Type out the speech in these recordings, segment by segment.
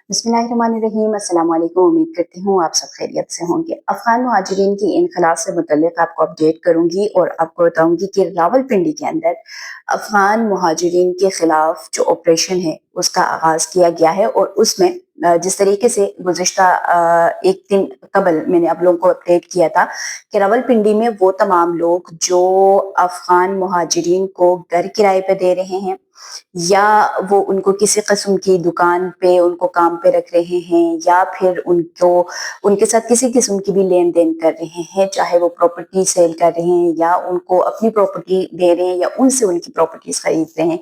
बिस्मिल्लाहिर्रहमानिर्रहीम। अस्सलाम वालेकुम। उम्मीद करती हूँ आप सब खैरियत से होंगे। अफ़गान मुहाजिरीन की इनख़ला से मुतल्लिक़ आपको अपडेट करूँगी और आपको बताऊँगी कि रावलपिंडी के अंदर अफ़गान मुहाजिरीन के ख़िलाफ़ जो ऑपरेशन है उसका आगाज़ किया गया है और उसमें जिस तरीके से गुज़िश्ता एक दिन कबल मैंने आप लोगों को अपडेट किया था कि रावलपिंडी में वो तमाम लोग जो अफ़गान मुहाजिरीन को घर किराए पे दे रहे हैं या वो उनको किसी किस्म की दुकान पे उनको काम पे रख रहे हैं या फिर उनको उनके साथ किसी किस्म की भी लेन देन कर रहे हैं, चाहे वो प्रॉपर्टी सेल कर रहे हैं या उनको अपनी प्रॉपर्टी दे रहे हैं या उनसे उनकी प्रॉपर्टीज खरीद रहे हैं,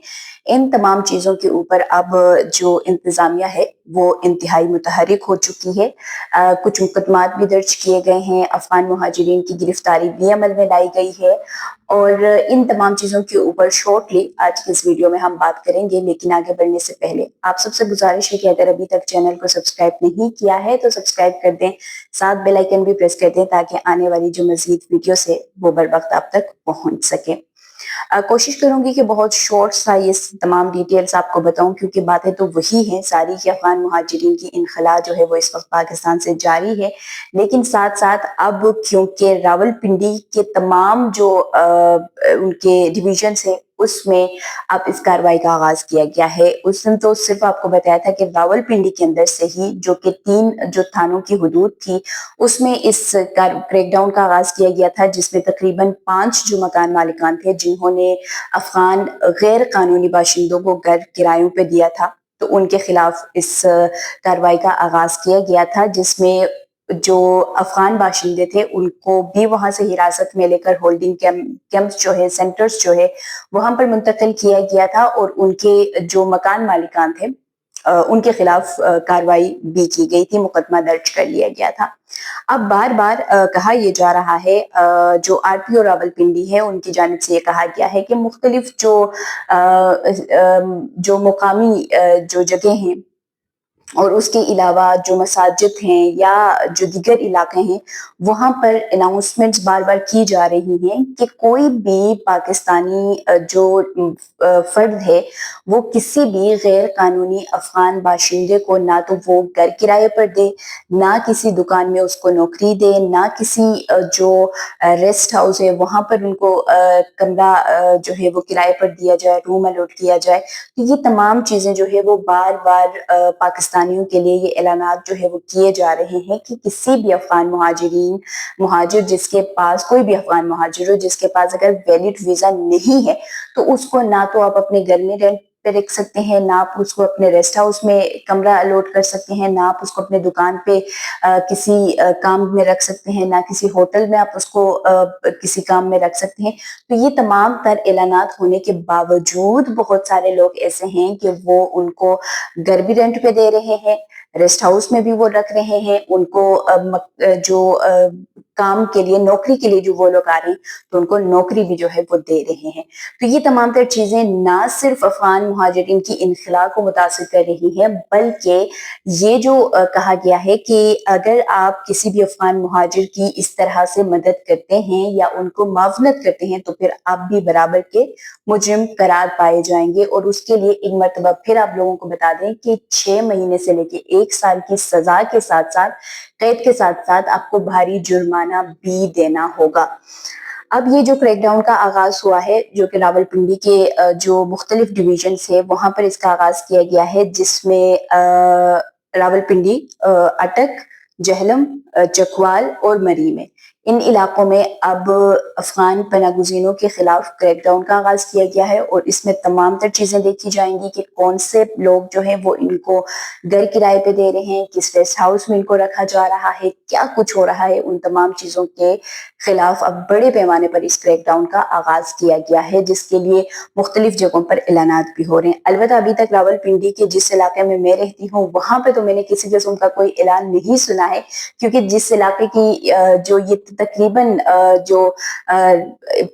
इन तमाम चीज़ों के ऊपर अब जो इंतज़ामिया है वो इंतहाई मुतहरिक हो चुकी है। कुछ मुकदमात भी दर्ज किए गए हैं, अफ़गान मुहाजिरीन की गिरफ्तारी भी अमल में लाई गई है और इन तमाम चीज़ों के ऊपर शॉर्टली आज की इस वीडियो में हम बात करेंगे। लेकिन आगे बढ़ने से पहले आप सबसे गुजारिश है कि अगर अभी तक चैनल को सब्सक्राइब नहीं किया है तो सब्सक्राइब कर दें, साथ बेल आइकन भी प्रेस कर दें ताकि आने वाली जो मज़ीद वीडियो है वो बर वक्त आप तक पहुंच सके। कोशिश करूंगी कि बहुत शॉर्ट सा ये तमाम डिटेल्स आपको बताऊं क्योंकि बातें तो वही हैं सारी कि अफ़गान मुहाजिरीन की इनखला जो है वो इस वक्त पाकिस्तान से जारी है, लेकिन साथ साथ अब क्योंकि रावलपिंडी के तमाम जो उनके डिवीजन है उसमें अब इस कार्रवाई का आगाज किया गया है। उस दिन तो सिर्फ आपको बताया था कि रावलपिंडी के अंदर से ही जो कि 3 जो थानों की हुदूद थी उसमें इस क्रैकडाउन का आगाज किया गया था, जिसमें तकरीबन 5 जो मकान मालिकान थे जिन्होंने अफगान गैर कानूनी बाशिंदों को घर किरायों पे दिया था, तो उनके खिलाफ इस कार्रवाई का आगाज किया गया था, जिसमें जो अफगान बाशिंदे थे उनको भी वहां से हिरासत में लेकर होल्डिंग कैंप्स जो है, सेंटर्स जो है वहां पर मुंतकिल किया गया था और उनके जो मकान मालिकान थे उनके खिलाफ कार्रवाई भी की गई थी, मुकदमा दर्ज कर लिया गया था। अब बार बार कहा यह जा रहा है, जो आरटीओ रावलपिंडी है उनकी जानिब से ये कहा गया है कि मुख्तलिफ जो मुकामी जो जगह हैं और उसके अलावा जो मसाजिद हैं या जो दीगर इलाके हैं वहाँ पर अनाउंसमेंट्स बार बार की जा रही हैं कि कोई भी पाकिस्तानी जो फर्द है वो किसी भी गैर कानूनी अफगान बाशिंदे को ना तो वो घर किराए पर दे, ना किसी दुकान में उसको नौकरी दे, ना किसी जो रेस्ट हाउस है वहाँ पर उनको कमरा जो है वो किराए पर दिया जाए, रूम अलॉट किया जाए। तो ये तमाम चीजें जो है वो बार बार पाकिस्तानियों के लिए ये ऐलानात जो है वो किए जा रहे हैं कि किसी भी अफगान मुहाजिर जिसके पास कोई भी अफगान मुहाजिर हो जिसके पास अगर वैलिड वीजा नहीं है तो उसको ना तो आप अपने घर में रेंट पे रख सकते हैं, ना आप उसको अपने रेस्ट हाउस में कमरा अलॉट कर सकते हैं, ना आप उसको अपने दुकान पे किसी काम में रख सकते हैं, ना किसी होटल में आप उसको किसी काम में रख सकते हैं। तो ये तमाम तर ऐलानात होने के बावजूद बहुत सारे लोग ऐसे हैं कि वो उनको घर भी रेंट पे दे रहे हैं, रेस्ट हाउस में भी वो रख रहे हैं, उनको जो काम के लिए नौकरी के लिए जो वो लोग आ रहे हैं तो उनको नौकरी भी जो है वो दे रहे हैं। तो ये तमाम तर चीजें ना सिर्फ अफगान मुहाजिरीन की इनखला को मुतासिर कर रही हैं बल्कि ये जो कहा गया है कि अगर आप किसी भी अफगान मुहाजिर की इस तरह से मदद करते हैं या उनको मावनत करते हैं तो फिर आप भी बराबर के मुजरिम करार पाए जाएंगे और उसके लिए एक मरतबा फिर आप लोगों को बता दें कि 6 महीने से लेके 1 साल की सजा के साथ साथ कैद के साथ साथ आपको भारी जुर्माना भी देना होगा। अब ये जो क्रैकडाउन का आगाज हुआ है जो कि रावलपिंडी के जो मुख्तलिफ डिवीजन है वहां पर इसका आगाज किया गया है, जिसमें रावलपिंडी, अटक, जहलम, चकवाल और मरी में इन इलाकों में अब अफगान पनागुजीनों के खिलाफ क्रैकडाउन का आगाज किया गया है और इसमें तमाम तर चीजें देखी जाएंगी कि कौन से लोग जो हैं वो इनको घर किराए पे दे रहे हैं, किस रेस्ट हाउस में इनको रखा जा रहा है, क्या कुछ हो रहा है। उन तमाम चीजों के खिलाफ अब बड़े पैमाने पर इस क्रैकडाउन का आगाज किया गया है, जिसके लिए मुख्तलिफ जगहों पर ऐलानात भी हो रहे हैं। अलबत्ता अभी तक रावलपिंडी के जिस इलाके में मैं रहती हूँ वहां पर तो मैंने किसी किस्म का कोई ऐलान नहीं सुना है, क्योंकि जिस इलाके की जो ये तकरीबन जो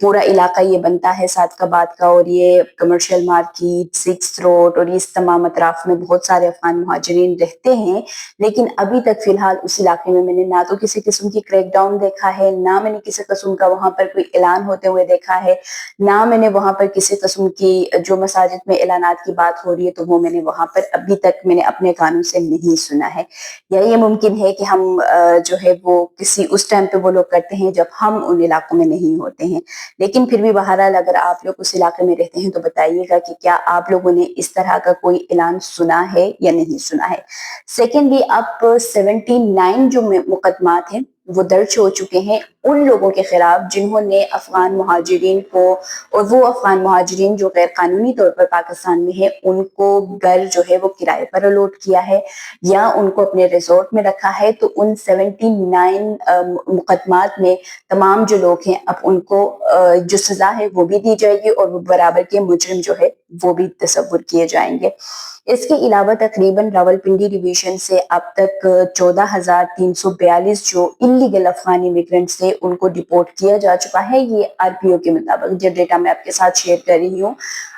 पूरा इलाका ये बनता है सादकाबाद का, और ये कमर्शियल मार्केट, सिक्स रोड और इस तमाम अतराफ में बहुत सारे अफगान मुहाजिरीन रहते हैं। लेकिन अभी तक फिलहाल उस इलाके में मैंने ना तो किसी किस्म की क्रैकडाउन देखा है, ना मैंने किसी किस्म का वहां पर कोई ऐलान होते हुए देखा है, ना मैंने वहां पर किसी किस्म की जो मसाजिद में ऐलानात की बात हो रही है तो वो मैंने वहां पर अभी तक मैंने अपने कानों से नहीं सुना है। या ये मुमकिन है कि हम जो है वो किसी उस टाइम पे वो लोग करते हैं जब हम उन इलाकों में नहीं होते हैं। लेकिन फिर भी बहरहाल अगर आप लोग उस इलाके में रहते हैं तो बताइएगा कि क्या आप लोगों ने इस तरह का कोई ऐलान सुना है या नहीं सुना है। सेकेंडली, अब 79 जो मुकदमात हैं वो दर्ज हो चुके हैं उन लोगों के खिलाफ जिन्होंने अफगान मुहाजिरीन को, और वो अफगान मुहाजिरीन जो गैर कानूनी तौर पर पाकिस्तान में है, उनको घर जो है वो किराए पर अलॉट किया है या उनको अपने रिजॉर्ट में रखा है। तो उन 79 मुकदमात में तमाम जो लोग हैं अब उनको जो सजा है वो भी दी जाएगी और वो बराबर के मुजरिम जो है वो भी तस्वुर किए जाएंगे। इसके अलावा तकरीबन रावलपिंडी डिवीजन से अब तक 14,342 जो इलीगल अफगान इमिग्रेंट्स थे उनको डिपोर्ट किया जा चुका है। ये आरपीओ के मुताबिक जो डेटा मैं आपके साथ शेयर कर रही हूँ,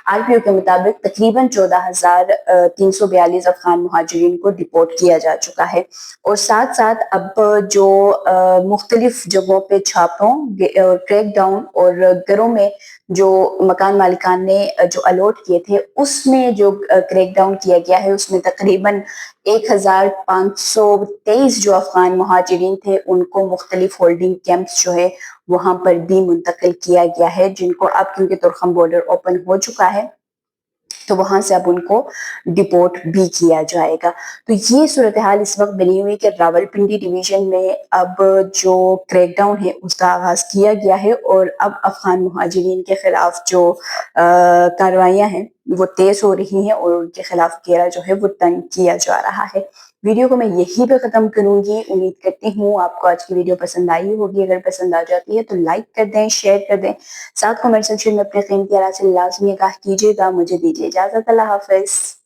आरपीओ के मुताबिक तकरीबन 14,342 अफगान मुहाजिरीन को डिपोर्ट किया जा चुका है। और साथ साथ अब जो मुख्तलिफ जगहों पे छापों, क्रैकडाउन और घरों में जो मकान मालिकान ने जो अलॉट किए थे उसमें जो क्रैकडाउन किया गया है उसमें तकरीबन 1,523 जो अफगान मुहाजिरीन थे उनको मुख्तलिफ होल्डिंग कैंप्स जो है वहां पर भी मुंतकिल किया गया है, जिनको अब क्योंकि तुर्खम बॉर्डर ओपन हो चुका है तो वहां से अब उनको डिपोर्ट भी किया जाएगा। तो ये सूरत हाल इस वक्त बनी हुई कि रावलपिंडी डिवीजन में अब जो क्रैकडाउन है उसका आगाज किया गया है और अब अफगान मुहाजिरीन के खिलाफ जो कार्रवाइयां हैं वो तेज हो रही हैं और उनके खिलाफ घेरा जो है वो तंग किया जा रहा है। वीडियो को मैं यहीं पे खत्म करूंगी। उम्मीद करती हूँ आपको आज की वीडियो पसंद आई होगी। अगर पसंद आ जाती है तो लाइक कर दें, शेयर कर दें, साथ कमेंट सेक्शन में अपने कीमती आराए से लाजमी आगाह कीजिएगा। मुझे दीजिए इजाजत। अल्लाह हाफिज।